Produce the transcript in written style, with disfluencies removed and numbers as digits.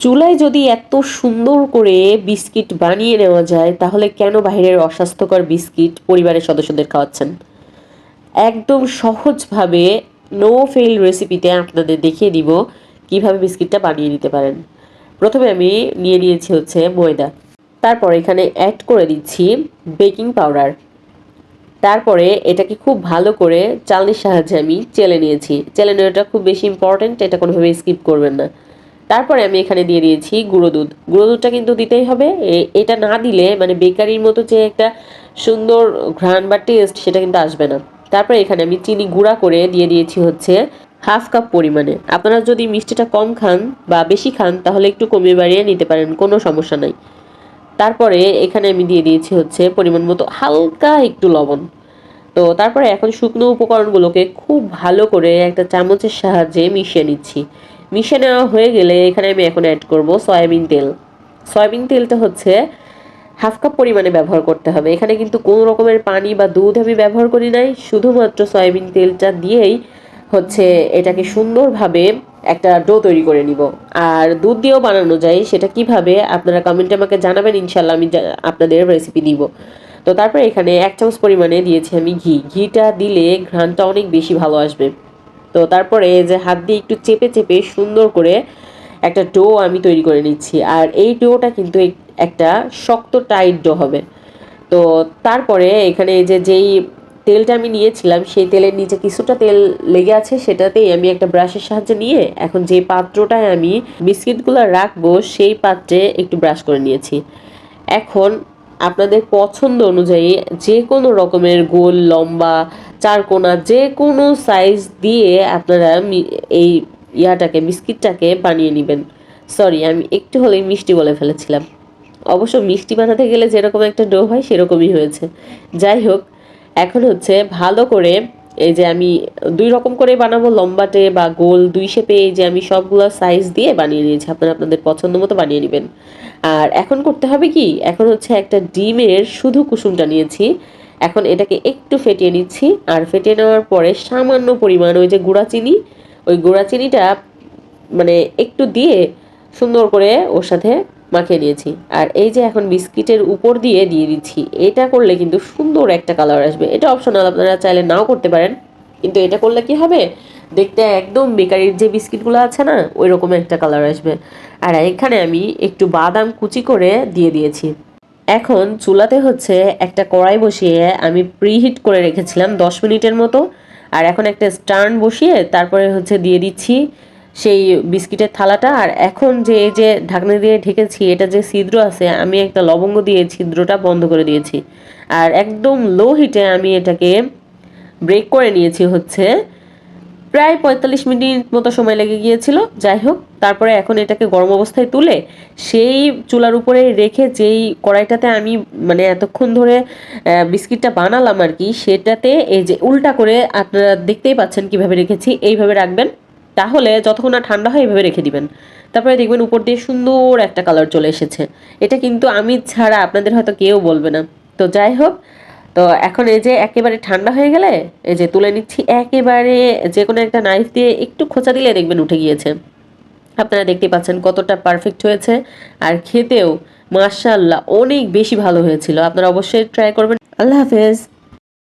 চুলায় যদি এত সুন্দর করে বিস্কিট বানিয়ে নেওয়া যায়, তাহলে কেন বাইরের অস্বাস্থ্যকর বিস্কিট পরিবারের সদস্যদের খাওয়াচ্ছেন? একদম সহজভাবে নো ফেইল রেসিপিতে আপনাদের দেখিয়ে দিব কিভাবে বিস্কিটটা বানিয়ে নিতে পারেন। প্রথমে আমি নিয়ে নিয়েছি হচ্ছে ময়দা। তারপর এখানে অ্যাড করে দিচ্ছি বেকিং পাউডার। তারপরে এটাকে খুব ভালো করে চালনির সাহায্যে আমি চেলে নিয়েছি। চেলে নেওয়াটা খুব বেশি ইম্পর্টেন্ট, এটা কোনোভাবেই স্কিপ করবেন না। তারপরে আমি এখানে দিয়ে দিয়েছি গুঁড়ো দুধ। গুঁড়ো দুধটা কিন্তু দিতেই হবে। এটা না দিলে মানে বেকারির মতো যে একটা সুন্দর ঘ্রাণ বা টেস্ট সেটা কিন্তু আসবে না। তারপরে এখানে আমি চিনি গুঁড়া করে দিয়ে দিয়েছি হচ্ছে 1/2 কাপ পরিমাণে। আপনারা যদি মিষ্টিটা কম খান বা বেশি খান তাহলে একটু কমিয়ে বাড়িয়ে নিতে পারেন, কোনো সমস্যা নাই। তারপরে এখানে আমি দিয়ে দিয়েছি হচ্ছে পরিমাণ মতো হালকা একটু লবণ। তো তারপরে এখন শুকনো উপকরণগুলোকে খুব ভালো করে একটা চামচের সাহায্যে মিশিয়ে নিচ্ছি। মিশিয়ে নেওয়া হয়ে গেলে এখানে আমি এখন অ্যাড করব সয়াবিন তেল। সয়াবিন তেলটা হচ্ছে 1/2 কাপ পরিমাণে ব্যবহার করতে হবে। এখানে কিন্তু কোনো রকমের পানি বা দুধ আমি ব্যবহার করি নাই, শুধুমাত্র সয়াবিন তেলটা দিয়েই হচ্ছে এটাকে সুন্দরভাবে একটা ডো তৈরি করে নিব। আর দুধ দিয়েও বানানো যায়, সেটা কিভাবে আপনারা কমেন্টে আমাকে জানাবেন, ইনশাল্লাহ আমি আপনাদের রেসিপি দিব। তো তারপরে এখানে 1 চামচ পরিমাণে দিয়েছি আমি ঘি। ঘিটা দিলে ঘ্রাণটা অনেক বেশি ভালো আসবে। তো তারপরে যে হাত দিয়ে একটু চেপে চেপে সুন্দর করে একটা ডো আমি তৈরি করে নিচ্ছি। আর এই ডোটা কিন্তু একটা শক্ত টাইট ডো হবে। তো তারপরে এখানে এই যেই তেলটা আমি নিয়েছিলাম সেই তেলের নিচে কিছুটা তেল লেগে আছে, সেটাতেই আমি একটা ব্রাশের সাহায্যে নিয়ে এখন যে পাত্রটায় আমি বিস্কিটগুলো রাখবো সেই পাত্রে একটু ব্রাশ করে নিয়েছি। এখন আপনাদের পছন্দ অনুযায়ী যে কোনো রকমের গোল, লম্বা, চারকোনা যে কোনো সাইজ দিয়ে আপনারা এই বিস্কিটটাকে বানিয়ে নেবেন। সরি, আমি একটু হলেই মিষ্টি বলে ফেলেছিলাম। অবশ্য মিষ্টি বানাতে গেলে যেরকম একটা ডো হয় সেরকমই হয়েছে। যাই হোক, এখন হচ্ছে ভালো করে এই যে আমি 2 রকম করে বানাবো, লম্বাটে বা গোল 2 শেপে, এই যে আমি সবগুলো সাইজ দিয়ে বানিয়ে নিয়েছি। আপনারা আপনাদের পছন্দ মতো বানিয়ে নেবেন। আর এখন করতে হবে কি, এখন হচ্ছে একটা ডিমের শুধু কুসুমটা নিয়েছি। এখন এটাকে একটু ফেটিয়ে নিচ্ছি। আর ফেটিয়ে নেওয়ার পরে সামান্য পরিমাণ ওই যে গুঁড়া চিনি, ওই গুঁড়া চিনিটা মানে একটু দিয়ে সুন্দর করে ওর সাথে মাখিয়ে নিয়েছি। আর এই যে এখন বিস্কিটের উপর দিয়ে দিয়ে দিচ্ছি। এটা করলে কিন্তু সুন্দর একটা কালার আসবে। এটা অপশনাল, আপনারা চাইলে নাও করতে পারেন, কিন্তু এটা করলে কি হবে, দেখতে একদম বেকারির যে বিস্কিটগুলো আছে না ওই রকম একটা কালার আসবে। আর এখানে আমি একটু বাদাম কুচি করে দিয়ে দিয়েছি। এখন চুলাতে হচ্ছে একটা কড়াই বসিয়ে আমি প্রিহিট করে রেখেছিলাম 10 মিনিটের মতো। আর এখন একটা স্ট্যান্ড বসিয়ে তারপরে হচ্ছে দিয়ে দিচ্ছি সেই বিস্কিটের থালাটা। আর এখন যে এই যে ঢাকনা দিয়ে ঢেকেছি, এটা যে ছিদ্র আছে, আমি একটা লবঙ্গ দিয়ে ছিদ্রটা বন্ধ করে দিয়েছি। আর একদম লো হিটে আমি এটাকে ব্রেক করে নিয়েছি হচ্ছে প্রায় 45 মিনিট মতো সময় লেগে গিয়েছিল। যাই হোক, তারপরে এখন এটাকে গরম অবস্থায় তুলে সেই চুলার উপরে রেখে যেই কড়াইটাতে আমি মানে এতক্ষণ ধরে বিস্কিটটা বানালাম আর কি, সেটাতে এই যে উল্টা করে আপনারা দেখতেই পাচ্ছেন কিভাবে রেখেছি, এইভাবে রাখবেন। তাহলে যতক্ষণ না ঠান্ডা হয় এইভাবে রেখে দিবেন। তারপরে দেখবেন উপর দিয়ে সুন্দর একটা কালার চলে এসেছে। এটা কিন্তু আমি ছাড়া আপনাদের হয়তো কেউ বলবে না। তো যাই হোক, তো এখন এই যে একেবারে ঠান্ডা হয়ে গেলে এই যে তুলে নিচ্ছি। একেবারে যে কোনো একটা নাইফ দিয়ে একটু খোঁচা দিলে দেখবেন উঠে গিয়েছে। আপনারা দেখতে পাচ্ছেন কতটা পারফেক্ট হয়েছে। আর খেতেও মাশাআল্লাহ অনেক বেশি ভালো হয়েছিল। আপনারা অবশ্যই ট্রাই করবেন। আল্লাহ হাফেজ।